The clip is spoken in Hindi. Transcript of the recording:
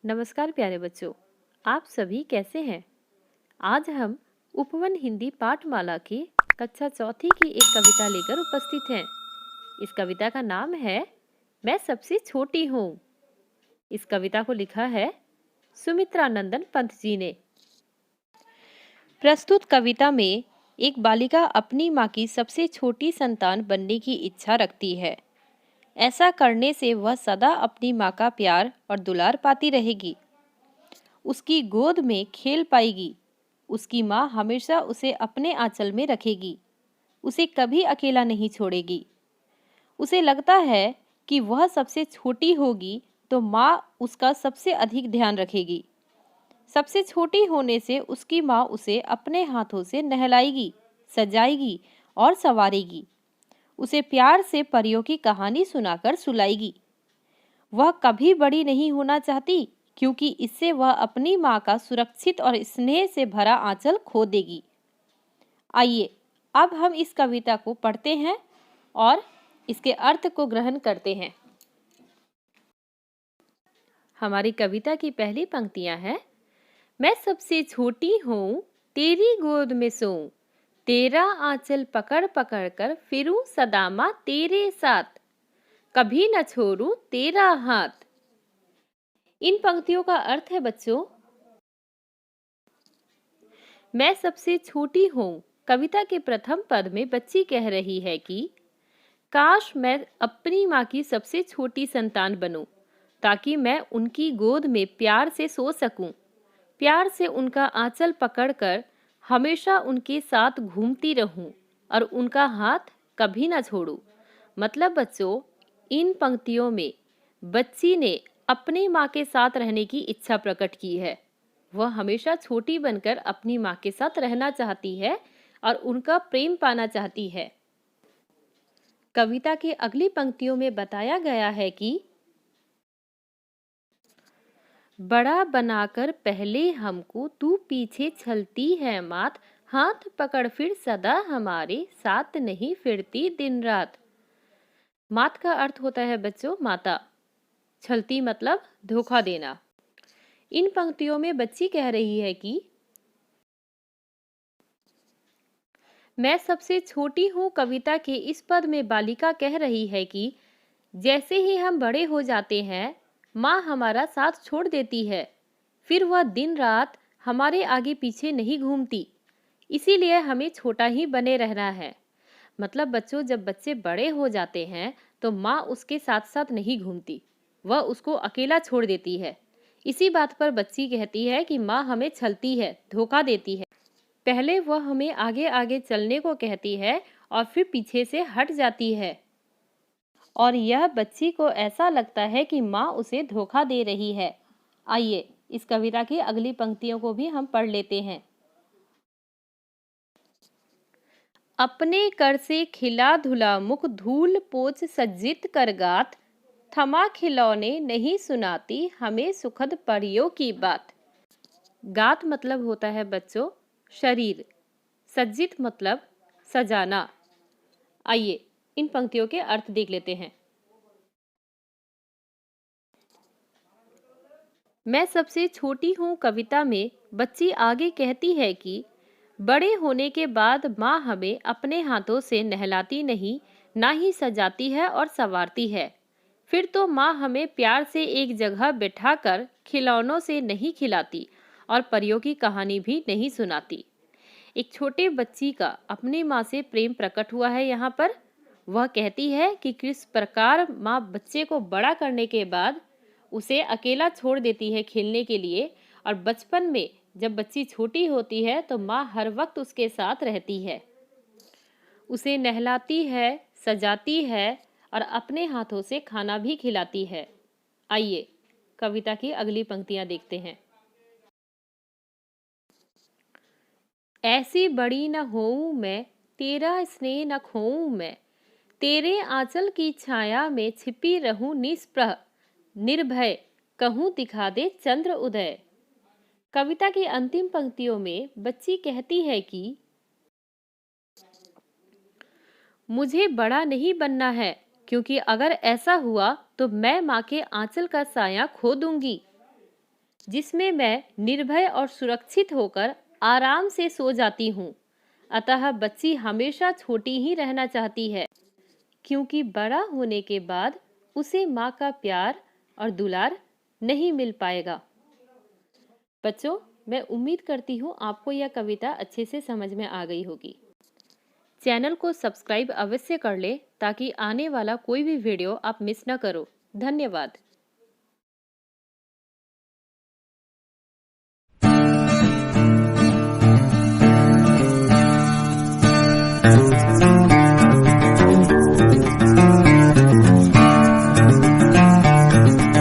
नमस्कार प्यारे बच्चों, आप सभी कैसे हैं? आज हम उपवन हिंदी पाठमाला की कक्षा चौथी की एक कविता लेकर उपस्थित हैं। इस कविता का नाम है मैं सबसे छोटी हूँ। इस कविता को लिखा है सुमित्रा नंदन पंत जी ने। प्रस्तुत कविता में एक बालिका अपनी माँ की सबसे छोटी संतान बनने की इच्छा रखती है। ऐसा करने से वह सदा अपनी माँ का प्यार और दुलार पाती रहेगी, उसकी गोद में खेल पाएगी। उसकी माँ हमेशा उसे अपने आंचल में रखेगी, उसे कभी अकेला नहीं छोड़ेगी। उसे लगता है कि वह सबसे छोटी होगी तो माँ उसका सबसे अधिक ध्यान रखेगी। सबसे छोटी होने से उसकी माँ उसे अपने हाथों से नहलाएगी, सजाएगी और संवारेगी। उसे प्यार से परियों की कहानी सुनाकर सुलाएगी। वह कभी बड़ी नहीं होना चाहती, क्योंकि इससे वह अपनी माँ का सुरक्षित और स्नेह से भरा आंचल खो देगी। आइए अब हम इस कविता को पढ़ते हैं और इसके अर्थ को ग्रहण करते हैं। हमारी कविता की पहली पंक्तियां हैं। मैं सबसे छोटी हूँ, तेरी गोद में सोऊं, तेरा आंचल पकड़ पकड़ कर फिरूं सदा माँ तेरे साथ, कभी न छोड़ूं तेरा हाथ। इन पंक्तियों का अर्थ है बच्चों, मैं सबसे छोटी हूँ। कविता के प्रथम पद में बच्ची कह रही है कि काश मैं अपनी माँ की सबसे छोटी संतान बनूं, ताकि मैं उनकी गोद में प्यार से सो सकूं, प्यार से उनका आंचल पकड़कर हमेशा उनके साथ घूमती रहूं और उनका हाथ कभी ना छोड़ूं। मतलब बच्चों, इन पंक्तियों में बच्ची ने अपनी माँ के साथ रहने की इच्छा प्रकट की है। वह हमेशा छोटी बनकर अपनी माँ के साथ रहना चाहती है और उनका प्रेम पाना चाहती है। कविता की अगली पंक्तियों में बताया गया है कि बड़ा बनाकर पहले हमको तू पीछे चलती है मात, हाथ पकड़ फिर सदा हमारे साथ नहीं फिरती दिन रात। मात का अर्थ होता है बच्चों माता, छलती मतलब धोखा देना। इन पंक्तियों में बच्ची कह रही है कि मैं सबसे छोटी हूँ। कविता के इस पद में बालिका कह रही है कि जैसे ही हम बड़े हो जाते हैं, माँ हमारा साथ छोड़ देती है, फिर वह दिन रात हमारे आगे पीछे नहीं घूमती, इसीलिए हमें छोटा ही बने रहना है। मतलब बच्चों, जब बच्चे बड़े हो जाते हैं तो माँ उसके साथ साथ नहीं घूमती, वह उसको अकेला छोड़ देती है। इसी बात पर बच्ची कहती है कि माँ हमें छलती है, धोखा देती है। पहले वह हमें आगे आगे चलने को कहती है और फिर पीछे से हट जाती है, और यह बच्ची को ऐसा लगता है कि माँ उसे धोखा दे रही है। आइए इस कविता की अगली पंक्तियों को भी हम पढ़ लेते हैं। अपने कर से खिला धुला मुख धूल पोछ सज्जित कर गात, थमा खिलौने नहीं सुनाती हमें सुखद परियों की बात। गात मतलब होता है बच्चों शरीर, सज्जित मतलब सजाना। आइए इन पंक्तियों के अर्थ देख लेते हैं। मैं सबसे छोटी हूँ कविता में बच्ची आगे कहती है कि बड़े होने के बाद माँ हमें अपने हाथों से नहलाती नहीं, ना ही सजाती है और संवारती है। फिर तो माँ हमें प्यार से एक जगह बिठाकर खिलौनों से नहीं खिलाती और परियों की कहानी भी नहीं सुनाती। एक छोटे बच्ची का अपनी माँ से प्रेम प्रकट हुआ है यहाँ पर। वह कहती है कि किस प्रकार माँ बच्चे को बड़ा करने के बाद उसे अकेला छोड़ देती है खेलने के लिए, और बचपन में जब बच्ची छोटी होती है तो माँ हर वक्त उसके साथ रहती है, उसे नहलाती है, सजाती है और अपने हाथों से खाना भी खिलाती है। आइए कविता की अगली पंक्तियां देखते हैं। ऐसी बड़ी न होऊं मैं, तेरा स्नेह न खोऊं मैं, तेरे आंचल की छाया में छिपी रहूं निस्पृह निर्भय, कहूं दिखा दे चंद्र उदय। कविता की अंतिम पंक्तियों में बच्ची कहती है कि मुझे बड़ा नहीं बनना है, क्योंकि अगर ऐसा हुआ तो मैं माँ के आंचल का साया खो दूंगी। जिसमें मैं निर्भय और सुरक्षित होकर आराम से सो जाती हूँ। अतः बच्ची हमेशा छोटी ही रहना चाहती है, क्योंकि बड़ा होने के बाद उसे माँ का प्यार और दुलार नहीं मिल पाएगा। बच्चों, मैं उम्मीद करती हूँ आपको यह कविता अच्छे से समझ में आ गई होगी। चैनल को सब्सक्राइब अवश्य कर ले ताकि आने वाला कोई भी वीडियो आप मिस न करो। धन्यवाद।